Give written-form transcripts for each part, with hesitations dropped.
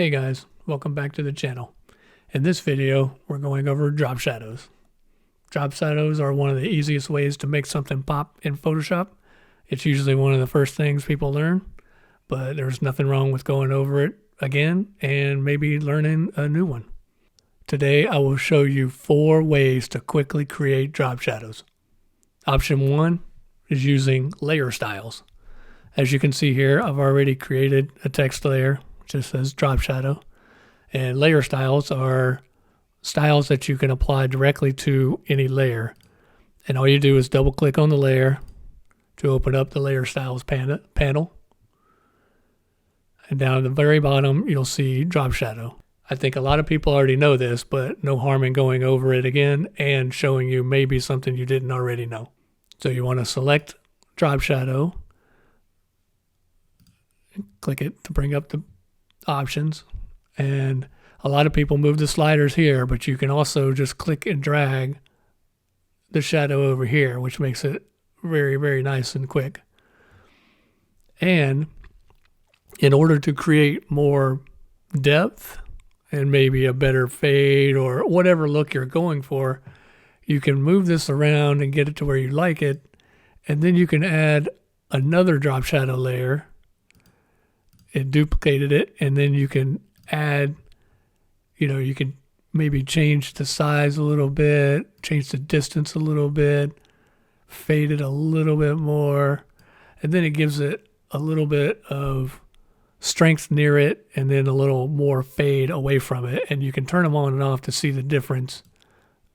Hey guys, welcome back to the channel. In this video, we're going over drop shadows. Drop shadows are one of the easiest ways to make something pop in Photoshop. It's usually one of the first things people learn, but there's nothing wrong with going over it again and maybe learning a new one. Today, I will show you 4 ways to quickly create drop shadows. Option 1 is using layer styles. As you can see here, I've already created a text layer. Just says drop shadow, and layer styles are styles that you can apply directly to any layer, and all you do is double click on the layer to open up the layer styles panel, and down at the very bottom you'll see drop shadow. I think a lot of people already know this, but no harm in going over it again and showing you maybe something you didn't already know. So you want to select drop shadow, click it to bring up the options, and a lot of people move the sliders here, but you can also just click and drag the shadow over here, which makes it very, very nice and quick. And in order to create more depth and maybe a better fade or whatever look you're going for, you can move this around and get it to where you like it, and then you can add another drop shadow layer. It duplicated it, and then you can add, you can maybe change the size a little bit, change the distance a little bit, fade it a little bit more, and then it gives it a little bit of strength near it and then a little more fade away from it, and you can turn them on and off to see the difference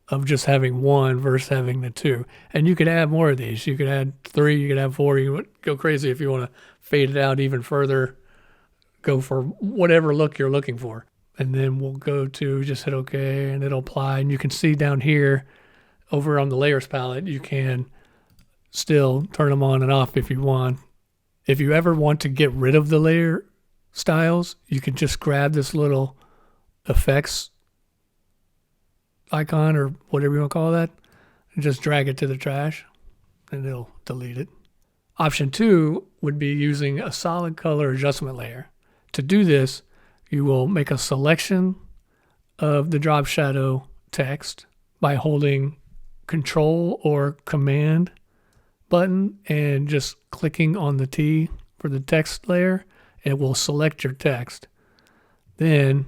of just having one versus having the 2. And you could add more of these. You could add 3, you could add 4, you could go crazy if you want to fade it out even further. Go for whatever look you're looking for. And then we'll go to just hit OK, and it'll apply. And you can see down here over on the layers palette, you can still turn them on and off if you want. If you ever want to get rid of the layer styles, you can just grab this little effects icon or whatever you want to call that and just drag it to the trash and it'll delete it. Option 2 would be using a solid color adjustment layer. To do this, you will make a selection of the drop shadow text by holding Control or Command button and just clicking on the T for the text layer. It will select your text. Then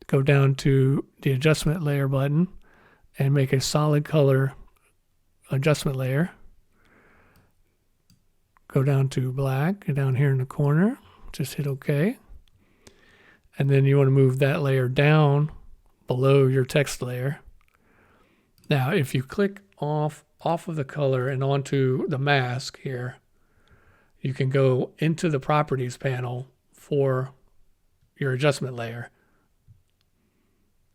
go down to the adjustment layer button and make a solid color adjustment layer. Go down to black and down here in the corner, just hit OK. And then you want to move that layer down below your text layer. Now, if you click off of the color and onto the mask here, you can go into the properties panel for your adjustment layer.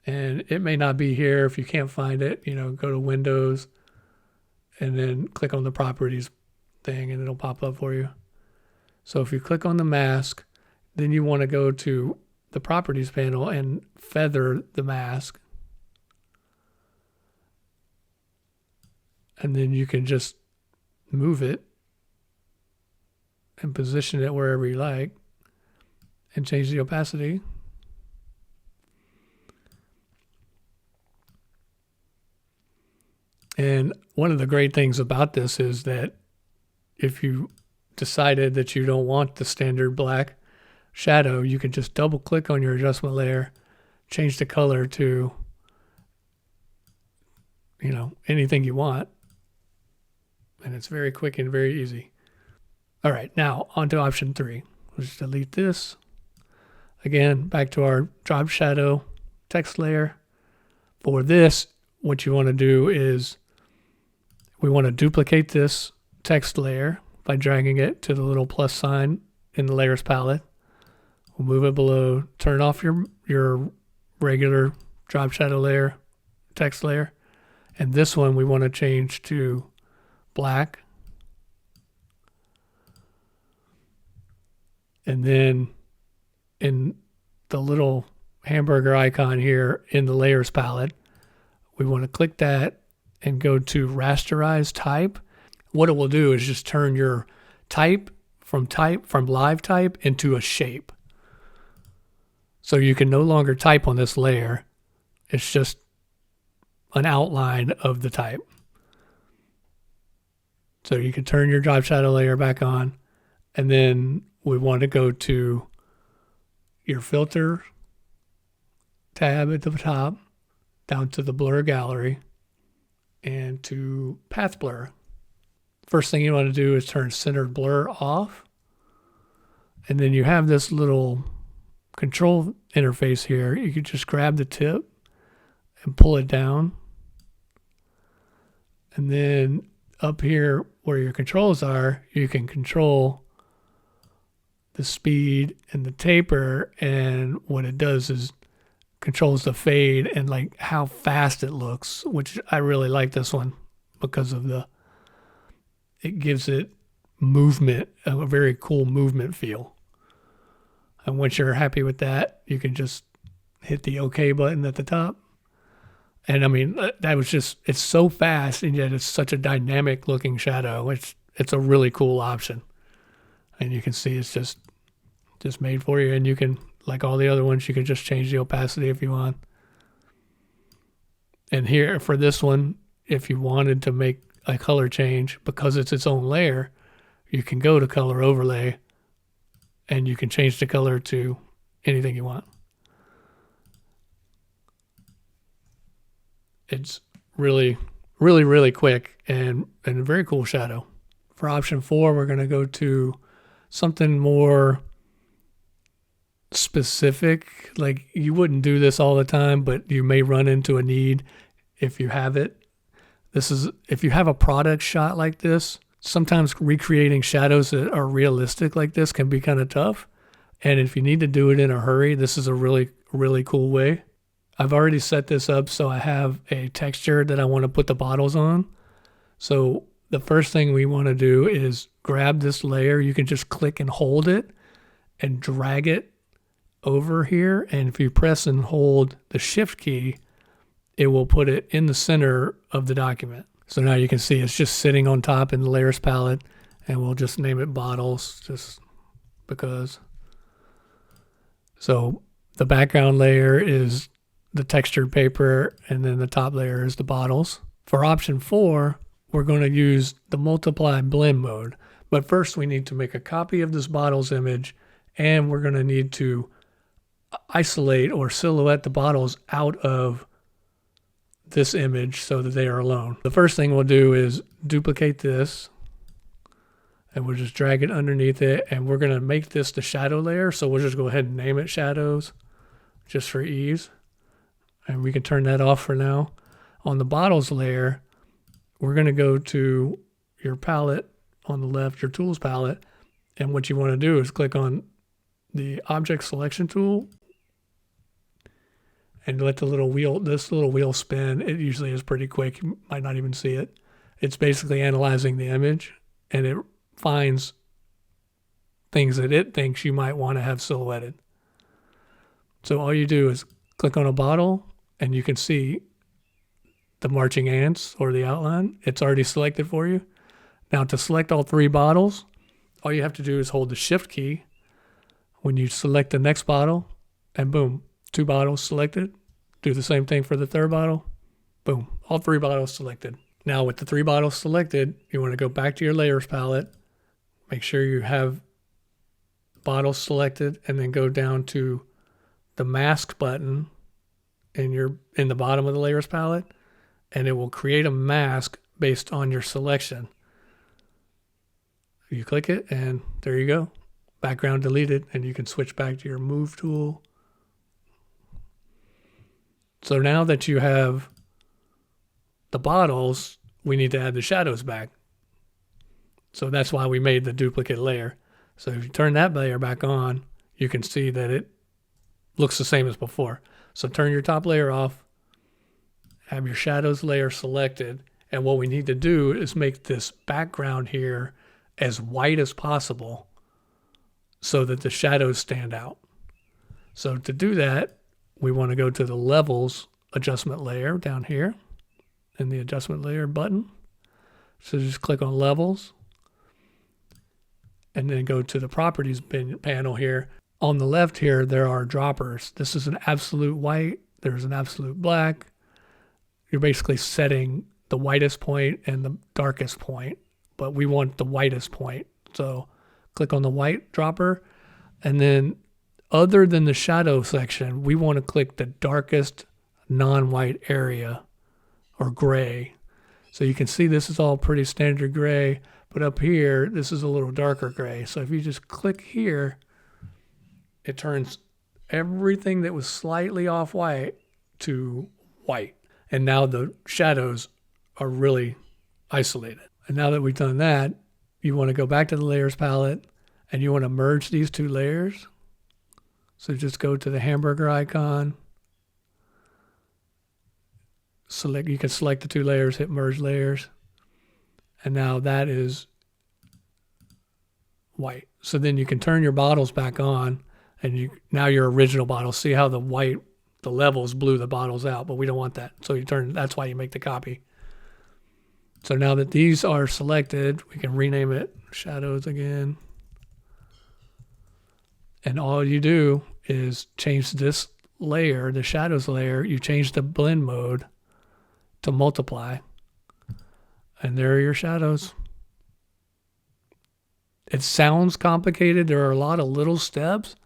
And it may not be here. If you can't find it, go to Windows and then click on the properties thing and it'll pop up for you. So if you click on the mask, then you want to go to the properties panel and feather the mask, and then you can just move it and position it wherever you like and change the opacity. And one of the great things about this is that if you decided that you don't want the standard black shadow, you can just double click on your adjustment layer, change the color to anything you want, and it's very quick and very easy. All right, now on to option 3. Let's delete this. Again, back to our drop shadow text layer. For this, what you want to do is we want to duplicate this text layer by dragging it to the little plus sign in the layers palette. We'll move it below, turn off your regular drop shadow layer, text layer, and this one we want to change to black. And then in the little hamburger icon here in the layers palette, we want to click that and go to rasterize type. What it will do is just turn your type from live type into a shape. So you can no longer type on this layer. It's just an outline of the type. So you can turn your drop shadow layer back on, and then we want to go to your filter tab at the top, down to the blur gallery, and to path blur. First thing you want to do is turn centered blur off, and then you have this little control interface here. You can just grab the tip and pull it down, and then up here where your controls are, you can control the speed and the taper, and what it does is controls the fade and like how fast it looks, which I really like this one because of it gives it movement, a very cool movement feel. And once you're happy with that, you can just hit the OK button at the top. And I mean, that was just, it's so fast, and yet it's such a dynamic looking shadow. It's a really cool option. And you can see it's just made for you, and you can, like all the other ones, you can just change the opacity if you want. And here for this one, if you wanted to make a color change, because it's its own layer, you can go to color overlay and you can change the color to anything you want. It's really, really, really quick and a very cool shadow. For option 4, we're going to go to something more specific. Like, you wouldn't do this all the time, but you may run into a need if you have it. This is, if you have a product shot like this, sometimes recreating shadows that are realistic like this can be kind of tough. And if you need to do it in a hurry, this is a really, really cool way. I've already set this up so I have a texture that I want to put the bottles on. So the first thing we want to do is grab this layer. You can just click and hold it and drag it over here. And if you press and hold the shift key, it will put it in the center of the document. So now you can see it's just sitting on top in the layers palette, and we'll just name it bottles just because. So the background layer is the textured paper, and then the top layer is the bottles. For option 4, we're going to use the multiply blend mode. But first we need to make a copy of this bottles image, and we're going to need to isolate or silhouette the bottles out of this image so that they are alone. The first thing we'll do is duplicate this, and we'll just drag it underneath it, and we're going to make this the shadow layer. So we'll just go ahead and name it shadows just for ease. And we can turn that off for now. On the bottles layer, we're going to go to your palette on the left, your tools palette. And what you want to do is click on the object selection tool and let the little wheel, this little wheel spin. It usually is pretty quick. You might not even see it. It's basically analyzing the image, and it finds things that it thinks you might want to have silhouetted. So all you do is click on a bottle, and you can see the marching ants or the outline. It's already selected for you. Now to select all 3 bottles, all you have to do is hold the shift key when you select the next bottle, and boom, 2 bottles selected. Do the same thing for the 3rd bottle. Boom, all 3 bottles selected. Now with the 3 bottles selected, you want to go back to your layers palette, make sure you have bottles selected, and then go down to the mask button in the bottom of the layers palette, and it will create a mask based on your selection. You click it, and there you go. Background deleted, and you can switch back to your move tool. So now that you have the bottles, we need to add the shadows back. So that's why we made the duplicate layer. So if you turn that layer back on, you can see that it looks the same as before. So turn your top layer off, have your shadows layer selected, and what we need to do is make this background here as white as possible so that the shadows stand out. So to do that, we want to go to the levels adjustment layer down here in the adjustment layer button. So just click on levels and then go to the properties panel here. On the left here, there are droppers. This is an absolute white. There's an absolute black. You're basically setting the whitest point and the darkest point, but we want the whitest point. So click on the white dropper, and then other than the shadow section, we want to click the darkest non-white area, or gray. So you can see this is all pretty standard gray, but up here, this is a little darker gray. So if you just click here, it turns everything that was slightly off white to white. And now the shadows are really isolated. And now that we've done that, you want to go back to the layers palette and you want to merge these two layers. So just go to the hamburger icon. You can select the two layers, hit merge layers. And now that is white. So then you can turn your bottles back on, and now your original bottles. See how the levels blew the bottles out, but we don't want that. So that's why you make the copy. So now that these are selected, we can rename it shadows again. And all you do is change this layer, the shadows layer, you change the blend mode to multiply. And there are your shadows. It sounds complicated. There are a lot of little steps,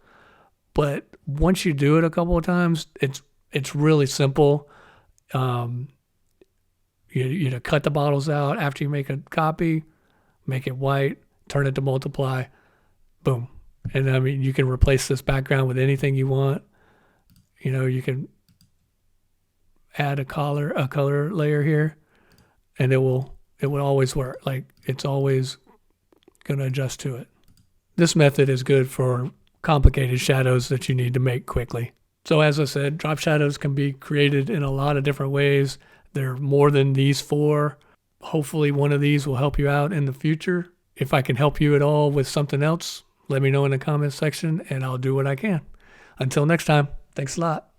but once you do it a couple of times, it's really simple. You cut the bottles out after you make a copy, make it white, turn it to multiply, boom. And I mean, you can replace this background with anything you want. You can add a color layer here, and it will always work. Like, it's always going to adjust to it. This method is good for complicated shadows that you need to make quickly. So as I said, drop shadows can be created in a lot of different ways. There are more than these 4. Hopefully one of these will help you out in the future. If I can help you at all with something else, let me know in the comments section and I'll do what I can. Until next time, thanks a lot.